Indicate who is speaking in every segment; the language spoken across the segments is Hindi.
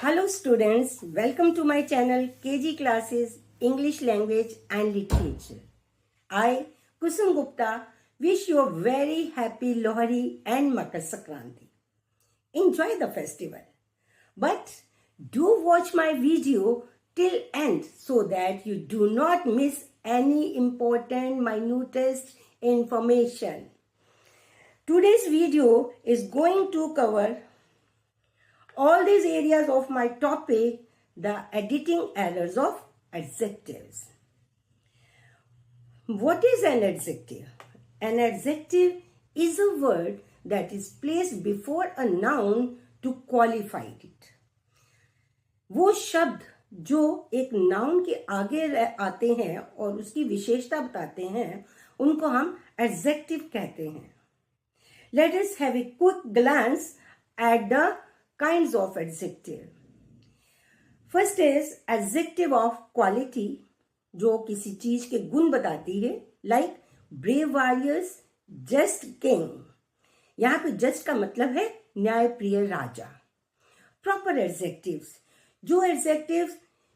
Speaker 1: Hello students, welcome to my channel KG Classes English Language and Literature. I, Kusum Gupta, wish you a very happy Lohri and Makar Sankranti. Enjoy the festival. But do watch my video till end so that you do not miss any important minutest information. Today's video is going to cover all these areas of my topic, the editing errors of adjectives. What is an adjective? An adjective is a word that is placed before a noun to qualify it. वो शब्द जो एक नाउन के आगे आते हैं और उसकी विशेषता बताते हैं उनको हम एडजेक्टिव कहते हैं. Let us have a quick glance at the kinds of adjective. First is adjective of quality, जो किसी चीज के गुण बताती है, like brave warriors, just king. यहाँ पे just का मतलब है न्यायप्रिय राजा. Proper adjectives, जो adjectives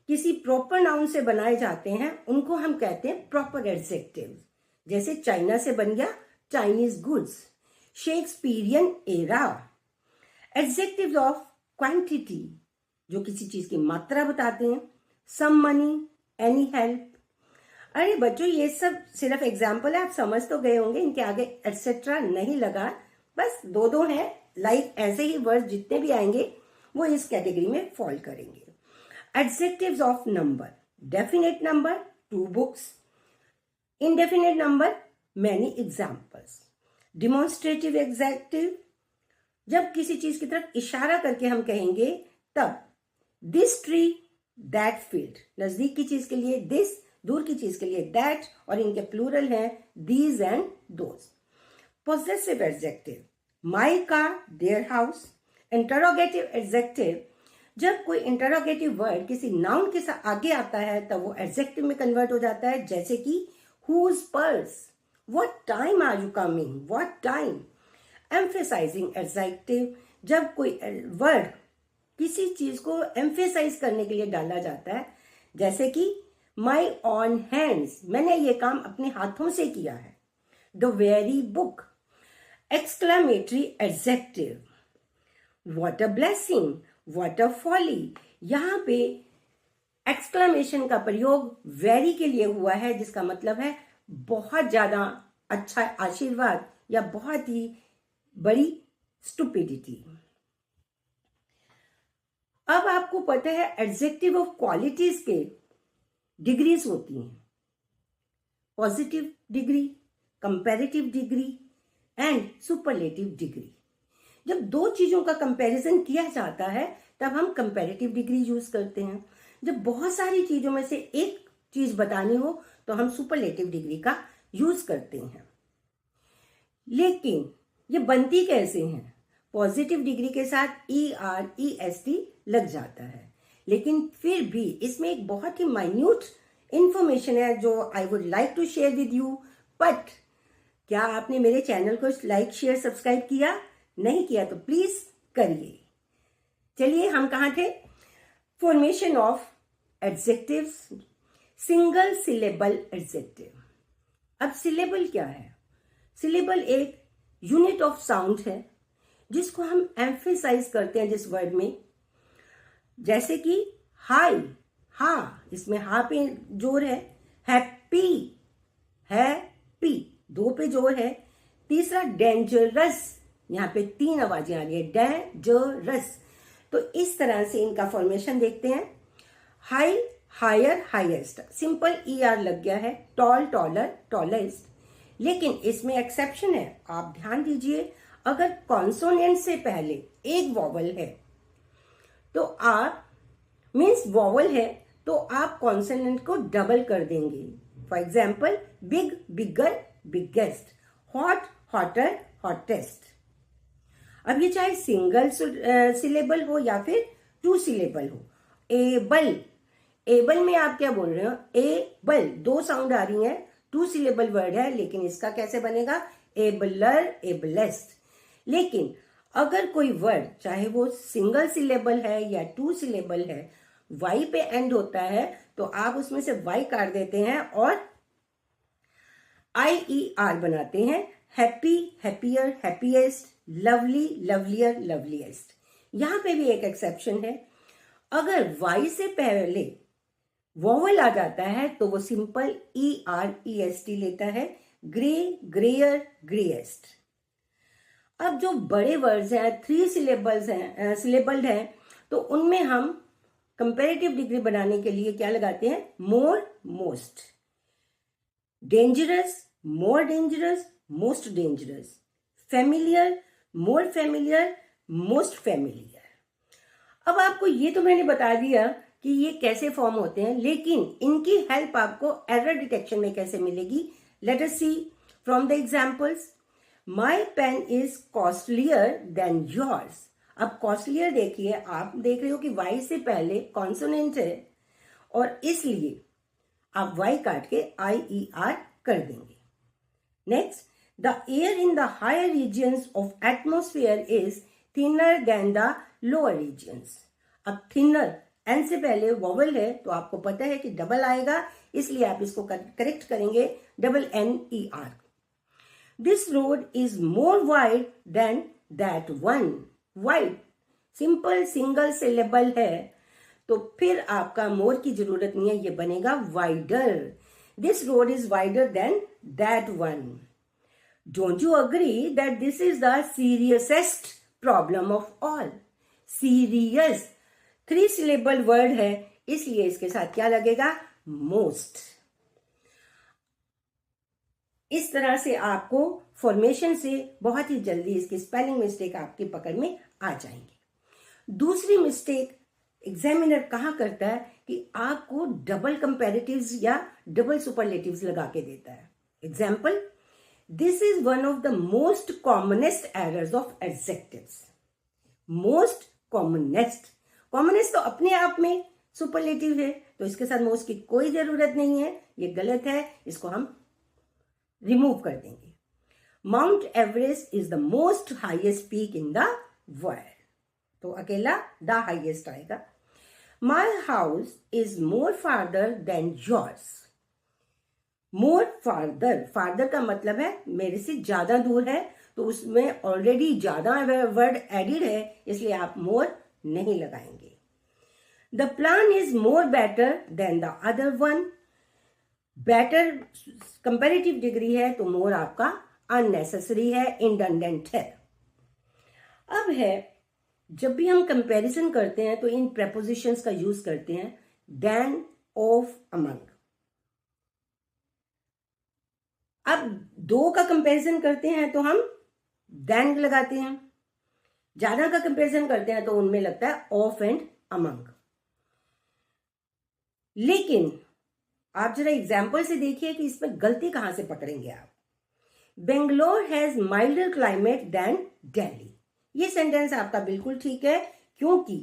Speaker 1: किसी proper noun से बनाए जाते हैं उनको हम कहते हैं proper adjectives. जैसे चाइना से बन गया Chinese goods, Shakespearean era. Adjectives of quantity, जो किसी चीज की मात्रा बताते हैं, सम मनी, एनी हेल्प. अरे बच्चों, ये सब सिर्फ एग्जाम्पल है, आप समझ तो गए होंगे, इनके आगे एटसेट्रा नहीं लगा, बस दो हैं. लाइक ऐसे ही वर्ड जितने भी आएंगे वो इस कैटेगरी में फॉल करेंगे. Adjectives of number, definite number, 2 books. Indefinite number, many examples. Demonstrative adjective, जब किसी चीज की तरफ इशारा करके हम कहेंगे तब दिस ट्री, दैट फील्ड. नजदीक की चीज के लिए दिस, दूर की चीज के लिए दैट, और इनके प्लूरल हैं these and those. Possessive adjective, my car, their house. Interrogative adjective, जब कोई इंटरोगेटिव वर्ड किसी नाउन के साथ आगे आता है तब वो एडजेक्टिव में कन्वर्ट हो जाता है. जैसे कि whose purse, what time are you coming, what time. Emphasising adjective, जब कोई वर्ड किसी चीज को एम्फेसाइज करने के लिए डाला जाता है, जैसे कि माई ऑन हैंड्स, मैंने ये काम अपने हाथों से किया है. The very book. Exclamatory adjective, what a blessing, what a folly. यहां पे एक्सक्लेमेशन का प्रयोग वेरी के लिए हुआ है, जिसका मतलब है बहुत ज्यादा अच्छा आशीर्वाद या बहुत ही बड़ी स्टुपिडिटी. अब आपको पता है एडजेक्टिव ऑफ क्वालिटीज के डिग्रीज होती हैं. Positive degree, comparative degree and superlative degree. जब दो चीजों का कंपैरिजन किया जाता है तब हम कंपैरेटिव डिग्री यूज करते हैं. जब बहुत सारी चीजों में से एक चीज बतानी हो तो हम सुपरलेटिव डिग्री का यूज करते हैं. लेकिन ये बनती कैसे हैं? पॉजिटिव डिग्री के साथ ER, लग जाता है, लेकिन फिर भी इसमें एक बहुत ही माइन्यूट इंफॉर्मेशन है जो I would like to share with you. But क्या आपने मेरे चैनल को लाइक, शेयर, सब्सक्राइब किया? नहीं किया तो प्लीज करिए. चलिए, हम कहाँ थे? Formation of adjectives. Single syllable adjective. अब सिलेबल क्या है? सिलेबल एक यूनिट ऑफ साउंड है जिसको हम एम्फेसाइज करते हैं जिस वर्ड में. जैसे कि हाई, हा, इसमें हा पे जोर है. हैप्पी, हैप्पी, 2 पे जोर है. तीसरा डेंजरस, यहाँ पे 3 आवाजें आ रही है, डेंजरस. तो इस तरह से इनका फॉर्मेशन देखते हैं. High, higher, highest. Simple ER लग गया है. Tall, taller, tallest. लेकिन इसमें एक्सेप्शन है, आप ध्यान दीजिए. अगर कॉन्सोनेंट से पहले एक वॉवल है तो आप मीन्स वॉवल है तो आप कॉन्सोनेंट को डबल कर देंगे. For example, big, bigger, biggest. Hot, hotter, hottest. अब ये चाहे सिंगल सिलेबल हो या फिर 2 सिलेबल हो. एबल, एबल में आप क्या बोल रहे हो? एबल, 2 साउंड आ रही हैं. 2 सिलेबल वर्ड है, लेकिन इसका कैसे बनेगा? Abler, ablest. लेकिन अगर कोई वर्ड चाहे वो सिंगल सिलेबल है या 2 सिलेबल है, वाई पे एंड होता है, तो आप उसमें से वाई काट देते हैं और IER बनाते हैं। Happy, happier, happiest, lovely, lovelier, loveliest. यहां पे भी एक एक्सेप्शन है, अगर वाई से पहले वोवल आ जाता है तो वो सिंपल EREST लेता है। Grey, greyer, greyest. अब जो बड़े वर्ड्स हैं, 3 सिलेबल्ड हैं, तो उनमें हम कंपैरेटिव डिग्री बनाने के लिए क्या लगाते हैं? More, most. Dangerous, more dangerous, most dangerous. Familiar, more familiar, most familiar. अब आपको ये तो मैंने बता दिया कि ये कैसे फॉर्म होते हैं, लेकिन इनकी हेल्प आपको एरर डिटेक्शन में कैसे मिलेगी? Let us see from the examples. My pen is costlier than yours. अब कॉस्टलियर देखिए, आप देख रहे हो कि वाई से पहले कॉन्सोनेंट है और इसलिए आप वाई काट के IER कर देंगे। Next, the air in the higher regions of atmosphere is thinner than the lower regions. अब थिनर, एन से पहले वॉवल है तो आपको पता है कि डबल आएगा, इसलिए आप इसको करेक्ट करेंगे NNER। This road is more wide than that one. Wide simple single syllable है तो फिर आपका मोर की जरूरत नहीं है, ये बनेगा wider. This road is wider than that one. Don't you agree that this is the seriousest problem of all? Serious 3 syllable word है, इसलिए इसके साथ क्या लगेगा? मोस्ट। इस तरह से आपको फॉर्मेशन से बहुत ही जल्दी इसकी स्पेलिंग मिस्टेक आपकी पकड़ में आ जाएंगे। दूसरी मिस्टेक एग्जामिनर कहाँ करता है कि आपको डबल कंपैरेटिव्स या डबल सुपरलेटिव्स लगा के देता है। Example, this is one of the most commonest errors of adjectives. Most commonest, commonest तो अपने आप में सुपरलेटिव है, तो इसके साथ मोस्ट की कोई जरूरत नहीं है, ये गलत है, इसको हम रिमूव कर देंगे। Mount Everest is the most highest peak in the world, तो अकेला द हाईएस्ट आएगा। My house is more farther than yours. More farther, farther का मतलब है मेरे से ज्यादा दूर है, तो उसमें ऑलरेडी ज्यादा वर्ड एडिड है, इसलिए आप मोर नहीं लगाएंगे। The plan is more better than the other one. Better comparative degree है तो मोर आपका अननेसेसरी है, इंडंडेंट है। अब है, जब भी हम कंपैरिजन करते हैं तो इन प्रेपोजिशंस का यूज करते हैं, देन, ऑफ, अमंग। अब 2 का कंपैरिजन करते हैं तो हम देन लगाते हैं, ज्यादा का कंपैरिजन करते हैं तो उनमें लगता है ऑफ एंड अमंग। लेकिन आप जरा एग्जाम्पल से देखिए कि इसमें गलती कहां से पकड़ेंगे आप। Bangalore has milder climate than Delhi. ये सेंटेंस आपका बिल्कुल ठीक है, क्योंकि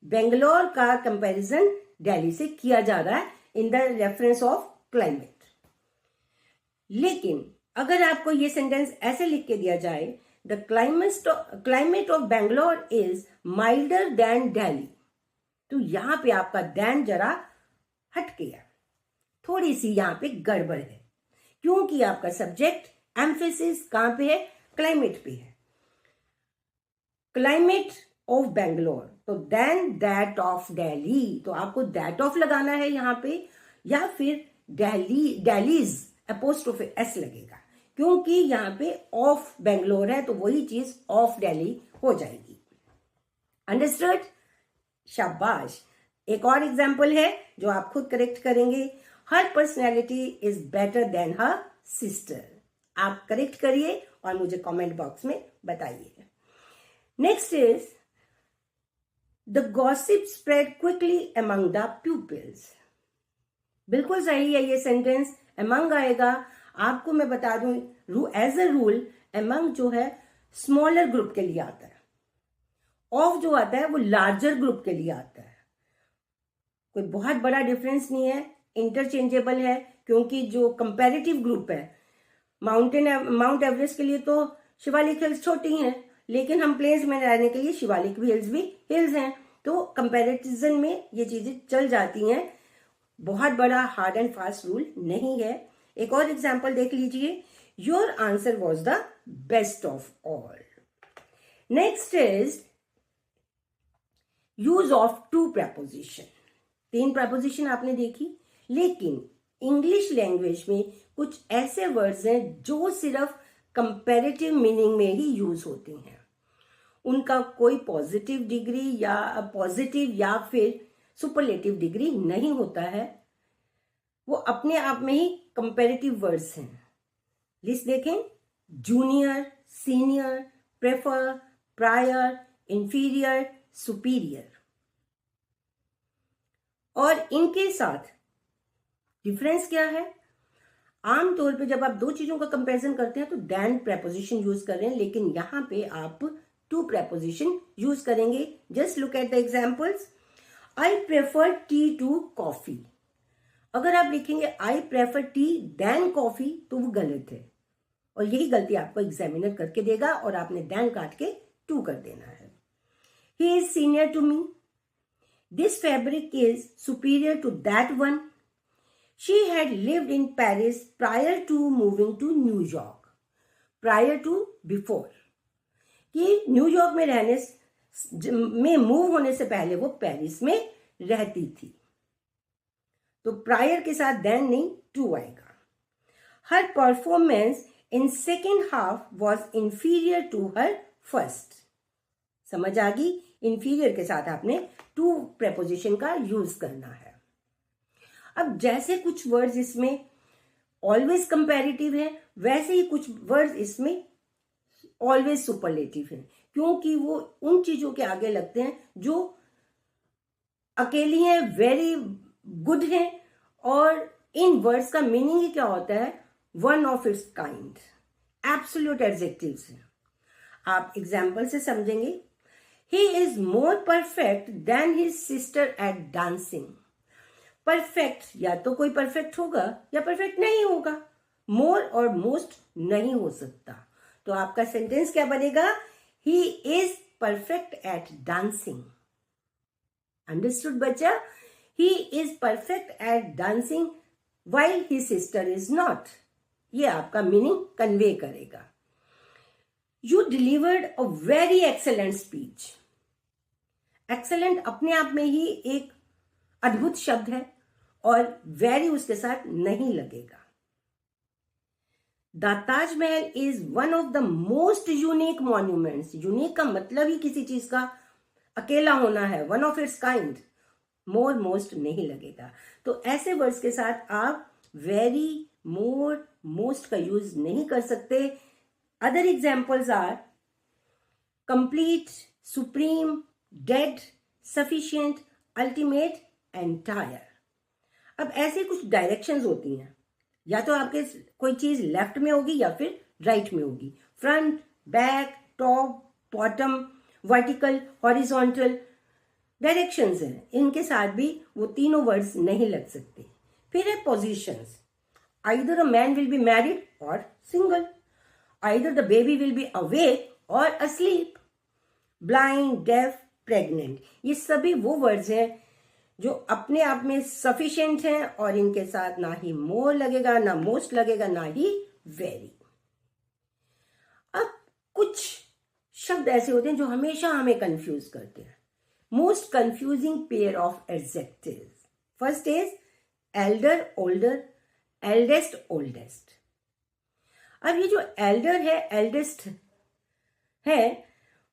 Speaker 1: बेंगलोर का कंपैरिजन दिल्ली से किया जा रहा है in the reference of climate. लेकिन अगर आपको ये सेंटेंस ऐसे लिख के दिया जाए, the climate of Bangalore is milder than Delhi, तो यहां पे आपका देन जरा हट गया, थोड़ी सी यहां पे गड़बड़ है, क्योंकि आपका सब्जेक्ट एम्फेसिस कहां पे है? क्लाइमेट पे है। क्लाइमेट ऑफ बेंगलोर, तो देन दैट ऑफ दिल्ली, तो आपको दैट ऑफ लगाना है यहां पे, या फिर दिल्लीज अपोस्ट्रोफी एस लगेगा, क्योंकि यहां पे ऑफ बेंगलोर है तो वही चीज ऑफ दिल्ली हो जाएगी। अंडरस्टूड? शाबाश। एक और एग्जाम्पल है जो आप खुद करेक्ट करेंगे। Her personality is better than her sister. आप करेक्ट करिए और मुझे कमेंट बॉक्स में बताइए। Next is the gossip spread quickly among the pupils. बिल्कुल सही है ये सेंटेंस, अमंग आएगा। आपको मैं बता दूं, एज अ रूल अमंग जो है स्मॉलर ग्रुप के लिए आता है, ऑफ जो आता है वो लार्जर ग्रुप के लिए आता है। कोई बहुत बड़ा डिफरेंस नहीं है, इंटरचेंजेबल है, क्योंकि जो कंपैरेटिव ग्रुप है, माउंट एवरेस्ट के लिए तो शिवालिक हिल्स छोटी हैं, लेकिन हम प्लेन्स में रहने के लिए शिवालिक भी हिल्स हैं, तो कंपैरिजन में ये चीजें चल जाती हैं। बहुत बड़ा हार्ड एंड फास्ट रूल नहीं है। एक और एग्जांपल देख लीजिए, your answer was the best of all. Next is use of to preposition. 3 preposition आपने देखी, लेकिन इंग्लिश लैंग्वेज में कुछ ऐसे वर्ड्स हैं जो सिर्फ कंपैरेटिव मीनिंग में ही यूज होते हैं। उनका कोई पॉजिटिव या फिर सुपरलेटिव डिग्री नहीं होता है, वो अपने आप में ही कंपैरेटिव वर्ड्स हैं। लिस्ट देखें, junior, senior, prefer, prior, inferior, superior. और इनके साथ डिफरेंस क्या है? आमतौर पे जब आप 2 चीजों का कंपैरिजन करते हैं तो देन प्रेपोजिशन यूज कर रहे हैं, लेकिन यहां पे आप टू प्रेपोजिशन यूज करेंगे। Just look at the examples. I prefer tea to coffee. अगर आप लिखेंगे I prefer tea than coffee तो वो गलत है, और यही गलती आपको एग्जामिनर करके देगा और आपने देन काट के टू कर देना है। He is senior to me. This fabric is superior to that one. She had lived in Paris prior to moving to New York. Prior to before, कि न्यूयॉर्क में में मूव होने से पहले वो पेरिस में रहती थी। तो प्रायर के साथ देन नहीं, टू आएगा। Her performance in second half was inferior to her first. समझ आ गई? इंफीरियर के साथ आपने टू प्रेपोजिशन का यूज करना है। अब जैसे कुछ वर्ड्स इसमें ऑलवेज कंपैरेटिव है, वैसे ही कुछ वर्ड्स इसमें ऑलवेज सुपरलेटिव है, क्योंकि वो उन चीजों के आगे लगते हैं जो अकेली हैं, वेरी गुड हैं, और इन वर्ड्स का मीनिंग ही क्या होता है? One of its kind, absolute adjectives हैं। आप एग्जाम्पल से समझेंगे। He is more perfect than his sister at dancing. Perfect या तो कोई परफेक्ट होगा या परफेक्ट नहीं होगा, मोर और मोस्ट नहीं हो सकता। तो आपका सेंटेंस क्या बनेगा? He is perfect at dancing. Understood बच्चा? He is perfect at dancing while his sister is not. ये आपका मीनिंग कन्वे करेगा। You delivered a very excellent speech. Excellent अपने आप में ही एक अद्भुत शब्द है और very उसके साथ नहीं लगेगा। The Taj Mahal is one of the most unique monuments. Unique का मतलब ही किसी चीज का अकेला होना है, one of its kind. More most नहीं लगेगा। तो ऐसे वर्ड्स के साथ आप वेरी, मोर, मोस्ट का यूज नहीं कर सकते। Other examples are complete, supreme, dead, sufficient, ultimate, entire. अब ऐसे कुछ डायरेक्शंस होती हैं, या तो आपके कोई चीज लेफ्ट में होगी या फिर राइट में होगी। Front, back, top, bottom, vertical, horizontal directions हैं, इनके साथ भी वो तीनों वर्ड्स नहीं लग सकते। फिर है positions. Either a man will be married or single, either the baby will be awake or asleep, blind, deaf, pregnant. ये सभी वो वर्ड्स हैं जो अपने आप में सफिशिएंट हैं और इनके साथ ना ही मोर लगेगा, ना मोस्ट लगेगा, ना ही वेरी। अब कुछ शब्द ऐसे होते हैं जो हमेशा हमें कंफ्यूज करते हैं। Most confusing pair of adjectives. First is elder, older, eldest, oldest. अब ये जो elder है, eldest है,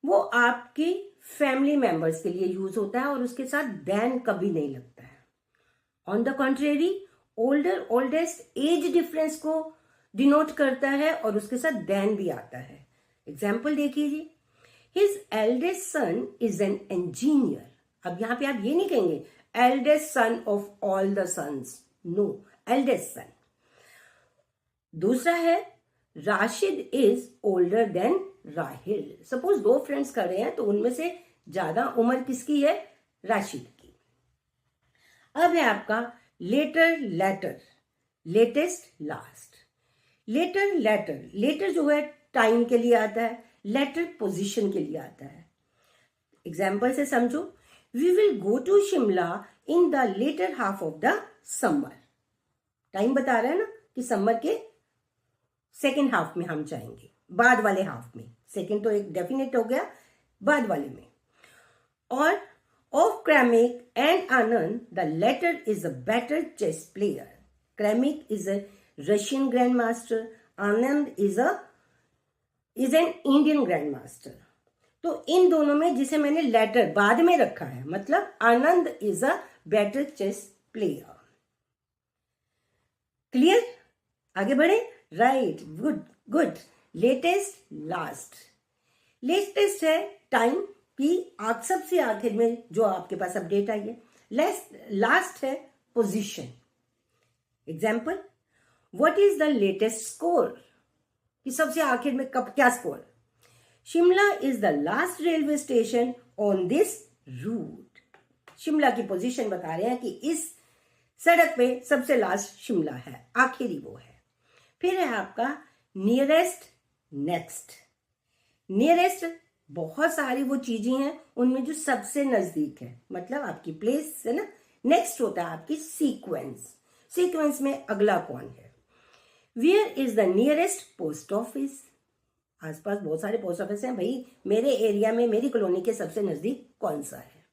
Speaker 1: वो आपके फैमिली मेंबर्स के लिए यूज होता है और उसके साथ than कभी नहीं लगता है। On the contrary, older, oldest age difference को डिनोट करता है और उसके साथ than भी आता है। एग्जाम्पल देखिए, His eldest son is an engineer. अब यहां पे आप ये नहीं कहेंगे eldest son of all the sons. No, eldest son. दूसरा है Rashid is older than Rahil. Suppose 2 friends खड़े हैं तो उनमें से ज्यादा उम्र किसकी है? राशिद की। अब है आपका later, latter, latest, last. Later, latter, later जो है टाइम के लिए आता है, लेटर पोजीशन के लिए आता है। एग्जाम्पल से समझो, we will go to Shimla in the latter half of the summer. Time बता रहा है ना कि समर के सेकेंड हाफ में हम जाएंगे, बाद वाले हाफ में। सेकेंड तो एक डेफिनेट हो गया, बाद वाले में। और of Kramnik and Anand the latter is a better chess player. Kramnik is a Russian grand master, Anand is an Indian grand master. तो इन दोनों में जिसे मैंने लेटर बाद में रखा है, मतलब Anand is a better chess player. Clear? आगे बढ़े। Right, good good. Latest, last. Latest है टाइम कि आप सबसे आखिर में जो आपके पास अपडेट आई है। लास्ट है position. Example, what is the latest score, कि सबसे आखिर में कब क्या score. Shimla is the last railway station on this route. Shimla की पोजीशन बता रहे हैं कि इस सड़क पे सबसे लास्ट शिमला है, आखिरी वो है। फिर है आपका नियरेस्ट, नेक्स्ट। नियरेस्ट बहुत सारी वो चीजें हैं उनमें जो सबसे नजदीक है, मतलब आपकी प्लेस है ना। नेक्स्ट होता है आपकी सीक्वेंस। सीक्वेंस में अगला कौन है। Where is the nearest post office. आसपास बहुत सारे पोस्ट ऑफिस हैं भाई, मेरे एरिया में, मेरी कॉलोनी के सबसे नजदीक कौन सा है।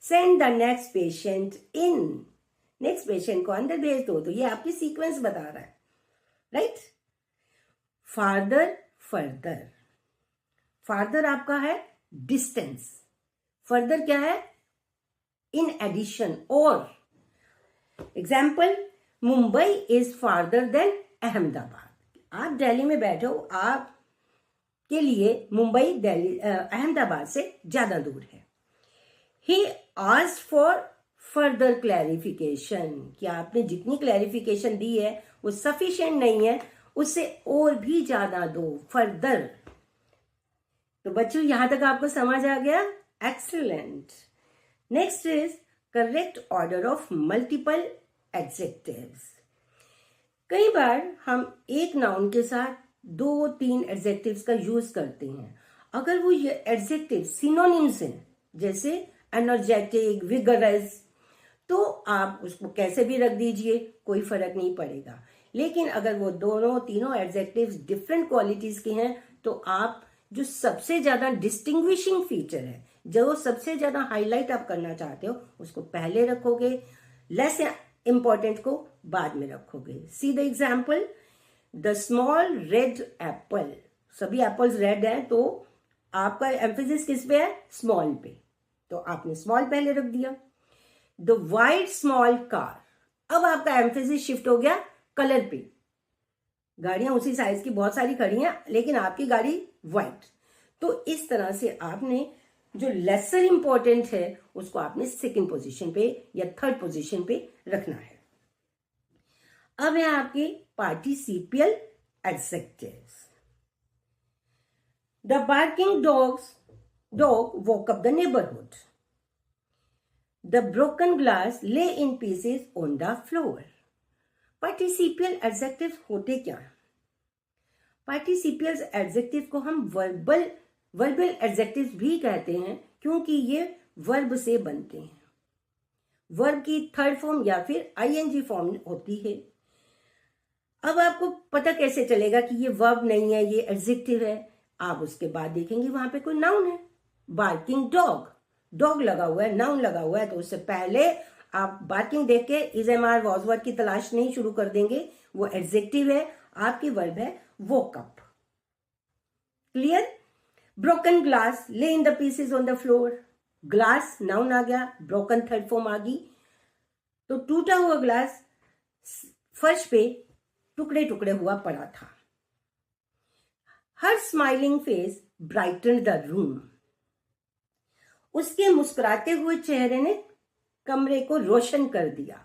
Speaker 1: Send the next patient in. Next patient को अंदर भेज दो। तो ये आपकी सीक्वेंस बता रहा है, राइट। Farther, further. फार्दर आपका है डिस्टेंस, फर्दर क्या है, इन एडिशन और। Example, Mumbai is farther than Ahmedabad. आप दिल्ली में बैठे हो, आप के लिए मुंबई दिल्ली अहमदाबाद से ज्यादा दूर है। He asked for further clarification, कि आपने जितनी क्लैरिफिकेशन दी है वो सफिशिएंट नहीं है, उससे और भी ज्यादा दो, फर्दर। तो बच्चों यहां तक आपको समझ आ गया। Excellent. Next is correct order of multiple adjectives. कई बार हम एक नाउन के साथ 2-3 एडजेक्टिव्स का यूज करते हैं। अगर वो ये एडजेक्टिव सिनोनिम्स हैं, जैसे एनर्जेटिक, विगरस, तो आप उसको कैसे भी रख दीजिए, कोई फर्क नहीं पड़ेगा। लेकिन अगर वो दोनों तीनों एडजेक्टिव्स डिफरेंट क्वालिटीज के हैं, तो आप जो सबसे ज्यादा डिस्टिंग्विशिंग फीचर है, जो सबसे ज्यादा हाईलाइट आप करना चाहते हो, उसको पहले रखोगे, लेस इंपॉर्टेंट को बाद में रखोगे। See the example, the small red Apple. सभी एप्पल्स रेड हैं, तो आपका एम्फेसिस किस पे है, स्मॉल पे, तो आपने स्मॉल पहले रख दिया। द वाइट स्मॉल कार, अब आपका एम्फेसिस शिफ्ट हो गया कलर पे। गाड़ियां उसी साइज की बहुत सारी खड़ी हैं, लेकिन आपकी गाड़ी व्हाइट। तो इस तरह से आपने जो लेसर इंपॉर्टेंट है उसको आपने सेकंड पोजीशन पे या थर्ड पोजीशन पे रखना है। अब है आपके participial adjectives. The barking dog woke up the neighborhood. The broken glass lay in pieces on the floor. Participial adjectives होते क्या है? पार्टिसिपियल एडजेक्टिव को हम वर्बल एडजेक्टिव्स भी कहते हैं, क्योंकि ये वर्ब से बनते हैं। वर्ब की थर्ड फॉर्म या फिर आईएनजी फॉर्म होती है। अब आपको पता कैसे चलेगा कि ये वर्ब नहीं है, ये एडजेक्टिव है? आप उसके बाद देखेंगे वहां पे कोई नाउन है। बार्किंग डॉग, डॉग लगा हुआ है, नाउन लगा हुआ है, तो उससे पहले आप बार्किंग देख के is am are was word की तलाश नहीं शुरू कर देंगे। वो एडजेक्टिव है, आपकी वर्ब है woke up. Clear? Broken glass lay in the pieces on the floor. Glass noun आ गया, ब्रोकन थर्ड फॉर्म आ गई, तो टूटा हुआ ग्लास फर्श पे टुकड़े टुकड़े हुआ पड़ा था। Her smiling face brighten the room. उसके मुस्कुराते हुए चेहरे ने कमरे को रोशन कर दिया।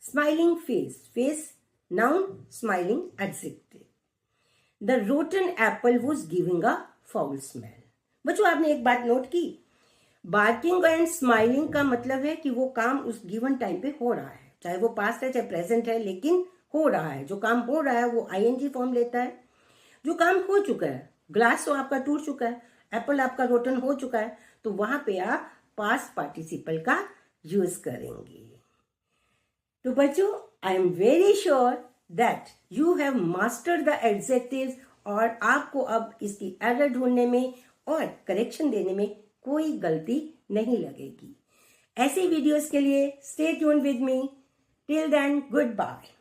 Speaker 1: Smiling face, face noun, smiling adjective. The rotten Apple was giving a foul smell. बच्चों आपने एक बात नोट की, बार्किंग एंड स्माइलिंग का मतलब है कि वो काम उस गिवन टाइम पे हो रहा है, चाहे वो पास्ट है चाहे प्रेजेंट है, लेकिन हो रहा है। जो काम हो रहा है वो आईएनजी फॉर्म लेता है। जो काम हो चुका है ग्लास तो आपका टूट चुका है, एप्पल आपका रोटन हो चुका है, तो वहां पे आप पास्ट पार्टिसिपल का यूज करेंगे। तो बच्चों, I am very sure that you have mastered the adjectives और आपको अब इसकी एरर ढूंढने में और करेक्शन देने में कोई गलती नहीं लगेगी। ऐसे वीडियोस के लिए stay tuned with me. Till then, good bye.